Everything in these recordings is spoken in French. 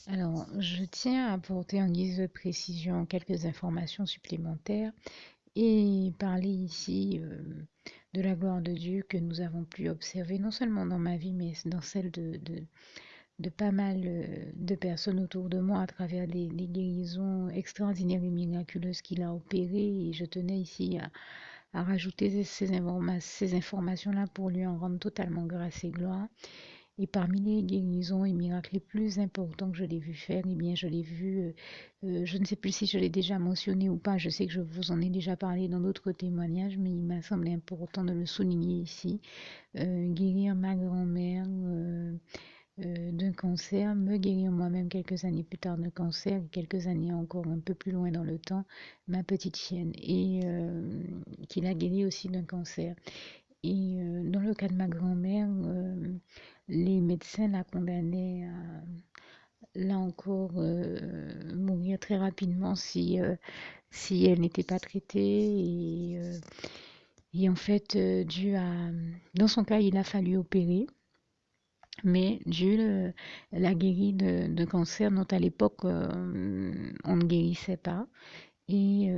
Alors, je tiens à apporter en guise de précision quelques informations supplémentaires et parler ici de la gloire de Dieu que nous avons pu observer, non seulement dans ma vie, mais dans celle de pas mal de personnes autour de moi à travers les guérisons extraordinaires et miraculeuses qu'il a opérées. Et je tenais ici à rajouter ces informations-là pour lui en rendre totalement grâce et gloire. Et parmi les guérisons et miracles les plus importants que je l'ai vu faire, eh bien, je l'ai vu, je ne sais plus si je l'ai déjà mentionné ou pas, je sais que je vous en ai déjà parlé dans d'autres témoignages, mais il m'a semblé important de le souligner ici. Guérir ma grand-mère d'un cancer, me guérir moi-même quelques années plus tard d'un cancer, et quelques années encore un peu plus loin dans le temps, ma petite chienne, et qui l'a guérie aussi d'un cancer. Et dans le cas de ma grand-mère, les médecins la condamnaient à, là encore, mourir très rapidement si elle n'était pas traitée. Et en fait, dans son cas, il a fallu opérer, mais Dieu l'a guérie de cancer dont à l'époque, on ne guérissait pas. Et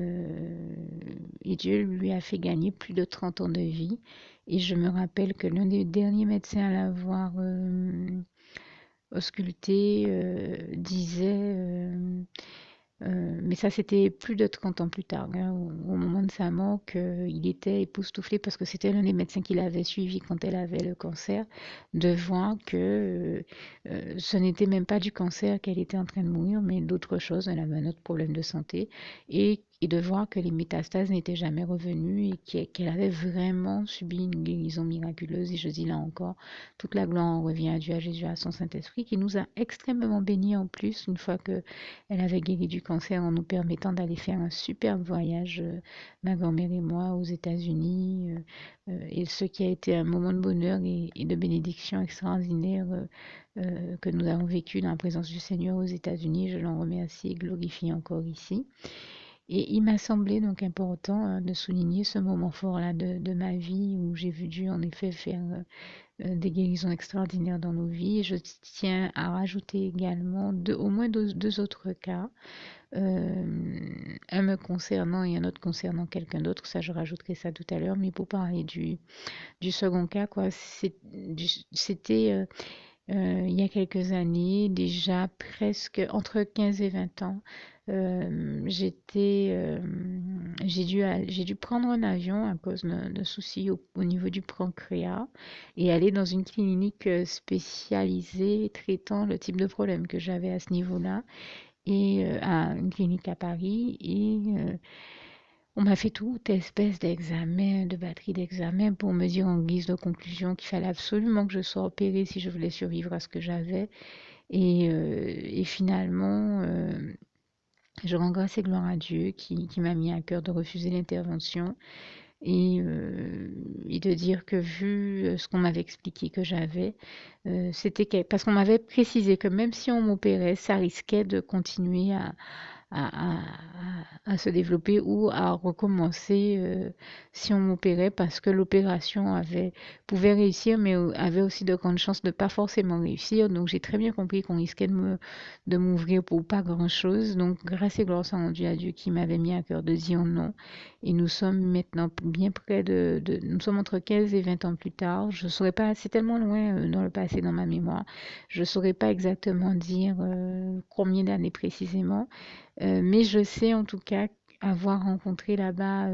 Dieu lui a fait gagner plus de 30 ans de vie. Et je me rappelle que l'un des derniers médecins à l'avoir ausculté disait, mais ça c'était plus de 30 ans plus tard, hein, au moment de sa mort, qu'il était époustouflé parce que c'était l'un des médecins qui l'avait suivi quand elle avait le cancer, de voir que ce n'était même pas du cancer qu'elle était en train de mourir, mais d'autre chose, elle avait un autre problème de santé, et de voir que les métastases n'étaient jamais revenues et qu'elle avait vraiment subi une guérison miraculeuse. Et je dis là encore, toute la gloire en revient à Dieu, à Jésus, à son Saint-Esprit, qui nous a extrêmement bénis en plus, une fois que elle avait guéri du cancer, en nous permettant d'aller faire un superbe voyage, ma grand-mère et moi, aux États-Unis, et ce qui a été un moment de bonheur et de bénédiction extraordinaire que nous avons vécu dans la présence du Seigneur aux États-Unis. Je l'en remercie et glorifie encore ici. Et il m'a semblé donc important de souligner ce moment fort-là de ma vie où j'ai vu Dieu en effet faire des guérisons extraordinaires dans nos vies. Et je tiens à rajouter également au moins deux autres cas, un me concernant et un autre concernant quelqu'un d'autre. Ça, je rajouterai ça tout à l'heure. Mais pour parler du second cas, quoi, c'était il y a quelques années, déjà presque entre 15 et 20 ans. J'ai dû prendre un avion à cause d'un souci au niveau du pancréas et aller dans une clinique spécialisée traitant le type de problème que j'avais à ce niveau-là, et à une clinique à Paris. Et on m'a fait toute espèce d'examen, de batterie d'examen pour me dire en guise de conclusion qu'il fallait absolument que je sois opérée si je voulais survivre à ce que j'avais. Et finalement, je rends grâce et gloire à Dieu qui m'a mis à cœur de refuser l'intervention, et de dire que vu ce qu'on m'avait expliqué que j'avais, parce qu'on m'avait précisé que même si on m'opérait, ça risquait de continuer à, à se développer ou à recommencer si on m'opérait, parce que l'opération pouvait réussir, mais avait aussi de grandes chances de pas forcément réussir. Donc j'ai très bien compris qu'on risquait de m'ouvrir pour pas grand-chose. Donc grâce et gloire soit rendue à Dieu qui m'avait mis à cœur de dire non. Et nous sommes maintenant bien près nous sommes entre 15 et 20 ans plus tard. Je saurais pas, c'est tellement loin dans le passé, dans ma mémoire. Je saurais pas exactement dire combien d'années précisément. Mais je sais en tout cas avoir rencontré là-bas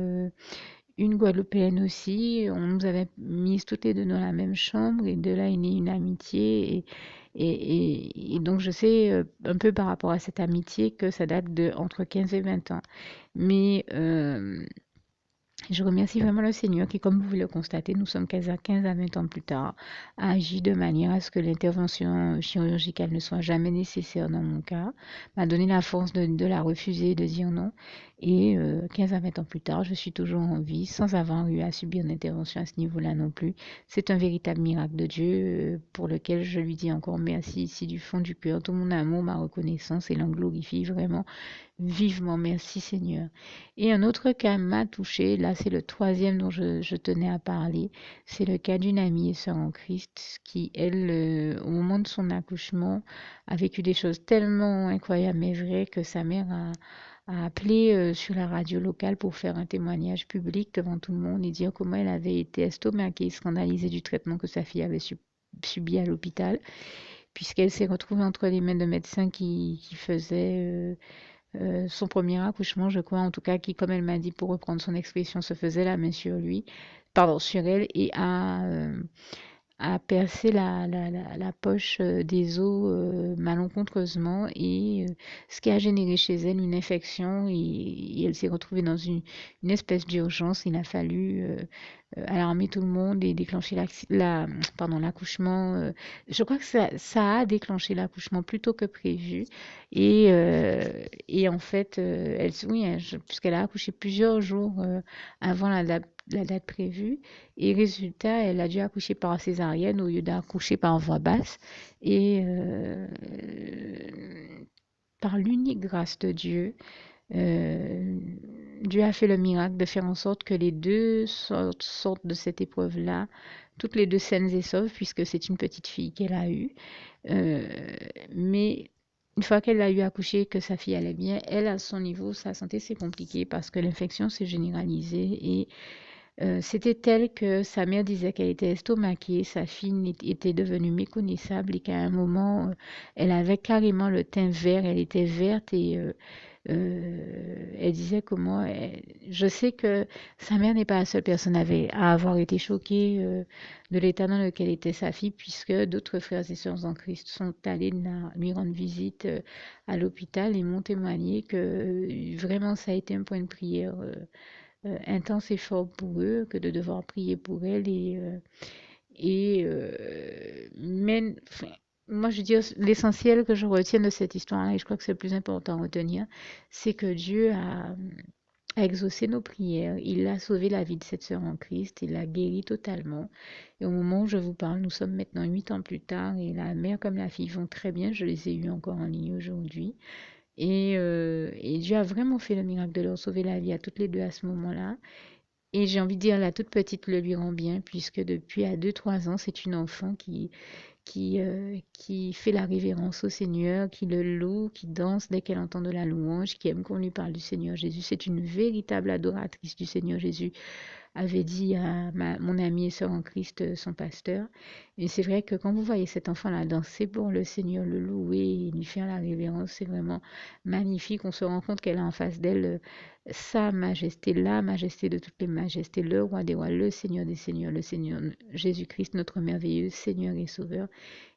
une Guadeloupéenne aussi. On nous avait mises toutes les deux dans la même chambre et de là est née une amitié. Et donc je sais un peu par rapport à cette amitié que ça date de entre 15 et 20 ans. Mais je remercie vraiment le Seigneur qui, comme vous pouvez le constater, nous sommes 15 à 20 ans plus tard, a agi de manière à ce que l'intervention chirurgicale ne soit jamais nécessaire dans mon cas, m'a donné la force de la refuser, de dire non. Et 15 à 20 ans plus tard, je suis toujours en vie sans avoir eu à subir d'intervention à ce niveau-là non plus. C'est un véritable miracle de Dieu pour lequel je lui dis encore merci ici du fond du cœur, tout mon amour, ma reconnaissance, et l'en glorifie vraiment vivement. Merci Seigneur. Et un autre cas m'a touché, là, c'est le troisième dont je tenais à parler. C'est le cas d'une amie et sœur en Christ qui, elle, au moment de son accouchement, a vécu des choses tellement incroyables mais vraies que sa mère a appelé sur la radio locale pour faire un témoignage public devant tout le monde et dire comment elle avait été estomaquée et scandalisée du traitement que sa fille avait subi à l'hôpital, puisqu'elle s'est retrouvée entre les mains de médecins qui faisaient son premier accouchement, je crois, en tout cas, qui, comme elle m'a dit, pour reprendre son expression, se faisait la main sur lui, pardon, sur elle, et a percé la poche des os malencontreusement, et ce qui a généré chez elle une infection, et elle s'est retrouvée dans une espèce d'urgence. Il a fallu alarmer tout le monde et déclencher pardon, l'accouchement. Je crois que ça a déclenché l'accouchement plus tôt que prévu. Et en fait, oui, puisqu'elle a accouché plusieurs jours avant la date prévue. Et résultat, elle a dû accoucher par césarienne au lieu d'accoucher par voie basse. Et par l'unique grâce de Dieu, euh, Dieu a fait le miracle de faire en sorte que les deux sortent de cette épreuve-là, toutes les deux saines et sauves, puisque c'est une petite fille qu'elle a eue. Euh, mais une fois qu'elle a eu accouché, que sa fille allait bien, elle, à son niveau, sa santé s'est compliquée parce que l'infection s'est généralisée et c'était tel que sa mère disait qu'elle était estomaquée, sa fille était devenue méconnaissable et qu'à un moment, elle avait carrément le teint vert, elle était verte et elle disait comment... je sais que sa mère n'est pas la seule personne à avoir été choquée de l'état dans lequel était sa fille, puisque d'autres frères et sœurs en Christ sont allés lui rendre visite à l'hôpital et m'ont témoigné que vraiment ça a été un point de prière intense et fort pour eux que de devoir prier pour elle mais enfin, moi je veux dire l'essentiel que je retiens de cette histoire-là et je crois que c'est le plus important à retenir, c'est que Dieu a exaucé nos prières, il a sauvé la vie de cette sœur en Christ, il l'a guérie totalement. Et au moment où je vous parle, nous sommes maintenant 8 ans plus tard et la mère comme la fille vont très bien, je les ai eus encore en ligne aujourd'hui. Et Dieu a vraiment fait le miracle de leur sauver la vie à toutes les deux à ce moment-là. Et j'ai envie de dire, la toute petite le lui rend bien, puisque depuis à 2 3 ans, c'est une enfant qui fait la révérence au Seigneur, qui le loue, qui danse dès qu'elle entend de la louange, qui aime qu'on lui parle du Seigneur Jésus. C'est une véritable adoratrice du Seigneur Jésus, avait dit à mon ami et sœur en Christ, son pasteur. Et c'est vrai que quand vous voyez cet enfant-là danser pour le Seigneur, le louer, et lui faire la révérence, c'est vraiment magnifique. On se rend compte qu'elle a en face d'elle sa majesté, la majesté de toutes les majestés, le roi des rois, le Seigneur des seigneurs, le Seigneur Jésus-Christ, notre merveilleux Seigneur et Sauveur.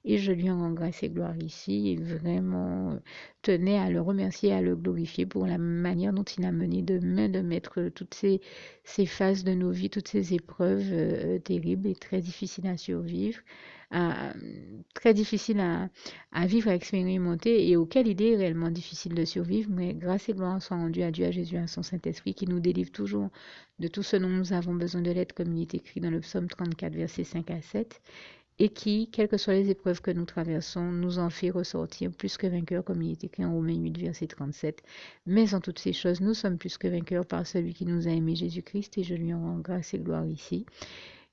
Et je lui en rends grâce et gloire ici. Et vraiment tenais à le remercier, à le glorifier pour la manière dont il a mené de main de maître toutes ces phases de nos vies, toutes ces épreuves terribles et très difficiles à survivre, à- très difficiles à vivre, à expérimenter et auxquelles il est réellement difficile de survivre. Mais grâce et gloire soient rendues à Dieu, à Jésus, à son Saint-Esprit qui nous délivre toujours de tout ce dont nous avons besoin de l'aide, comme il est écrit dans le psaume 34, versets 5 à 7 et qui, quelles que soient les épreuves que nous traversons, nous en fait ressortir plus que vainqueurs, comme il est écrit en Romains 8, verset 37. Mais en toutes ces choses, nous sommes plus que vainqueurs par celui qui nous a aimés, Jésus-Christ, et je lui en rends grâce et gloire ici.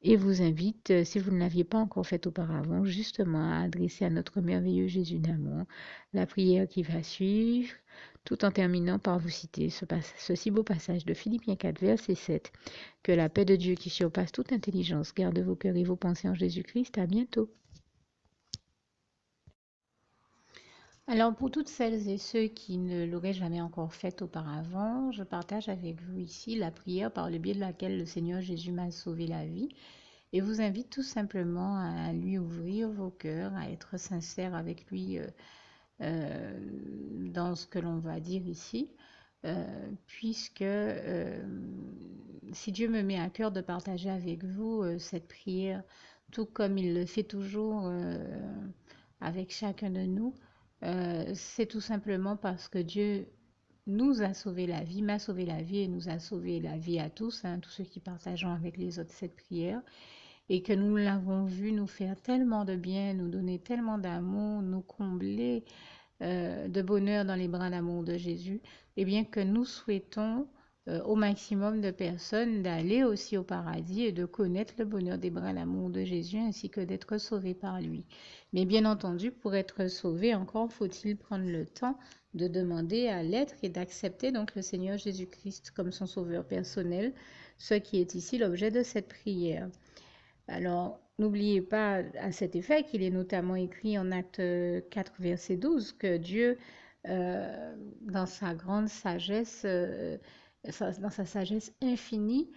Et vous invite, si vous ne l'aviez pas encore fait auparavant, justement à adresser à notre merveilleux Jésus d'amour la prière qui va suivre, tout en terminant par vous citer ce si beau passage de Philippiens 4, verset 7. Que la paix de Dieu qui surpasse toute intelligence garde vos cœurs et vos pensées en Jésus-Christ. À bientôt. Alors pour toutes celles et ceux qui ne l'auraient jamais encore fait auparavant, je partage avec vous ici la prière par le biais de laquelle le Seigneur Jésus m'a sauvé la vie et vous invite tout simplement à lui ouvrir vos cœurs, à être sincère avec lui dans ce que l'on va dire ici, puisque si Dieu me met à cœur de partager avec vous cette prière, tout comme il le fait toujours avec chacun de nous, c'est tout simplement parce que Dieu nous a sauvé la vie, m'a sauvé la vie et nous a sauvé la vie à tous, hein, tous ceux qui partageons avec les autres cette prière, et que nous l'avons vu nous faire tellement de bien, nous donner tellement d'amour, nous combler de bonheur dans les bras d'amour de Jésus, et bien que nous souhaitons au maximum de personnes d'aller aussi au paradis et de connaître le bonheur des bras d'amour de Jésus ainsi que d'être sauvés par lui. Mais bien entendu, pour être sauvé, encore faut-il prendre le temps de demander à l'être et d'accepter donc le Seigneur Jésus-Christ comme son sauveur personnel, ce qui est ici l'objet de cette prière. Alors, n'oubliez pas à cet effet qu'il est notamment écrit en Acte 4, verset 12, que Dieu, dans sa grande sagesse, dans sa sagesse infinie,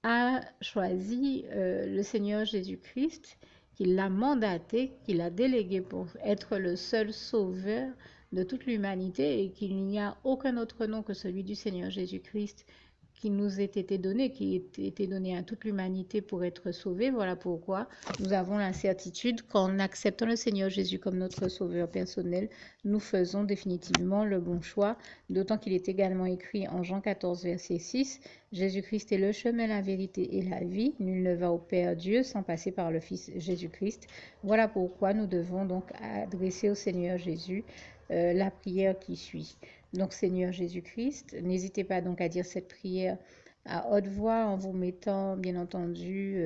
a choisi le Seigneur Jésus-Christ, qu'il l'a mandaté, qu'il a délégué pour être le seul sauveur de toute l'humanité et qu'il n'y a aucun autre nom que celui du Seigneur Jésus-Christ qui nous ait été donné, qui ait été donné à toute l'humanité pour être sauvé. Voilà pourquoi nous avons la certitude qu'en acceptant le Seigneur Jésus comme notre sauveur personnel, nous faisons définitivement le bon choix, d'autant qu'il est également écrit en Jean 14, verset 6, Jésus-Christ est le chemin, la vérité et la vie. Nul ne va au Père Dieu sans passer par le Fils Jésus-Christ. Voilà pourquoi nous devons donc adresser au Seigneur Jésus la prière qui suit. Donc Seigneur Jésus-Christ, n'hésitez pas donc à dire cette prière à haute voix en vous mettant bien entendu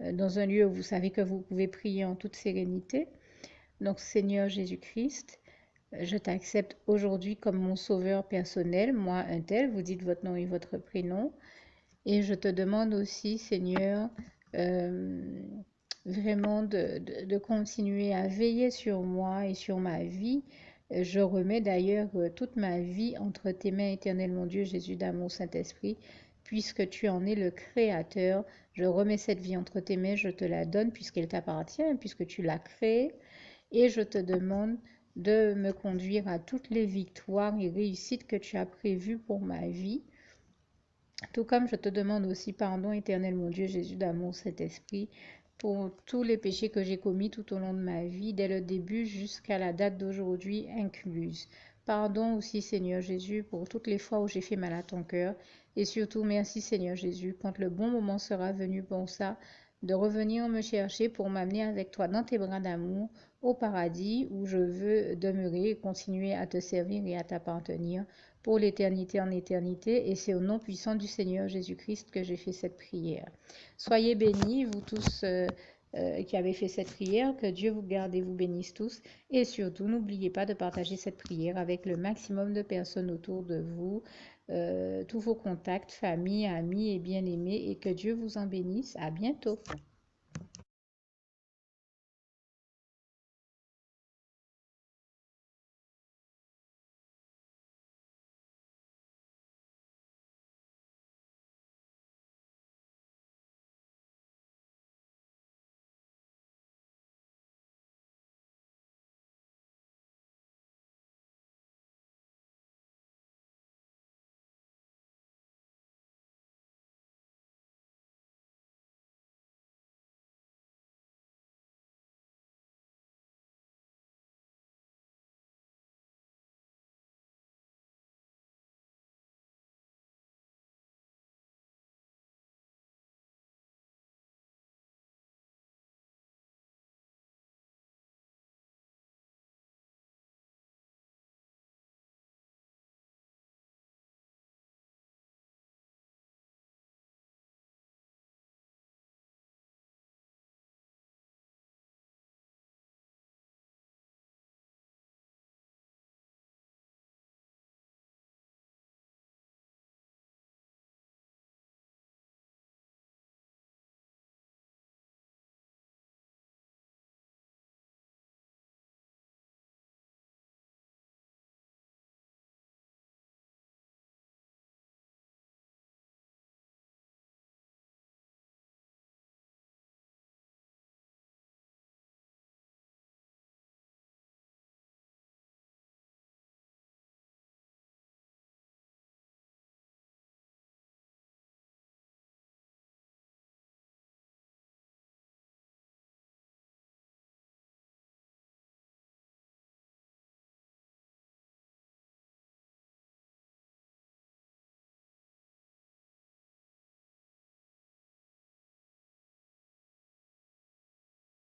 dans un lieu où vous savez que vous pouvez prier en toute sérénité. Donc Seigneur Jésus-Christ, je t'accepte aujourd'hui comme mon sauveur personnel, moi un tel, vous dites votre nom et votre prénom. Et je te demande aussi, Seigneur, euh, vraiment de continuer à veiller sur moi et sur ma vie. Je remets d'ailleurs toute ma vie entre tes mains, éternel mon Dieu, Jésus d'amour, Saint-Esprit, puisque tu en es le Créateur. Je remets cette vie entre tes mains, je te la donne puisqu'elle t'appartient, puisque tu l'as créée. Et je te demande de me conduire à toutes les victoires et réussites que tu as prévues pour ma vie. Tout comme je te demande aussi pardon, éternel mon Dieu, Jésus d'amour, Saint-Esprit, pour tous les péchés que j'ai commis tout au long de ma vie, dès le début jusqu'à la date d'aujourd'hui incluse. Pardon aussi, Seigneur Jésus, pour toutes les fois où j'ai fait mal à ton cœur. Et surtout, merci, Seigneur Jésus, quand le bon moment sera venu pour ça, de revenir me chercher pour m'amener avec toi dans tes bras d'amour au paradis où je veux demeurer et continuer à te servir et à t'appartenir pour l'éternité en éternité, et c'est au nom puissant du Seigneur Jésus-Christ que j'ai fait cette prière. Soyez bénis, vous tous qui avez fait cette prière, que Dieu vous garde et vous bénisse tous, et surtout n'oubliez pas de partager cette prière avec le maximum de personnes autour de vous, tous vos contacts, famille, amis et bien-aimés, et que Dieu vous en bénisse. À bientôt.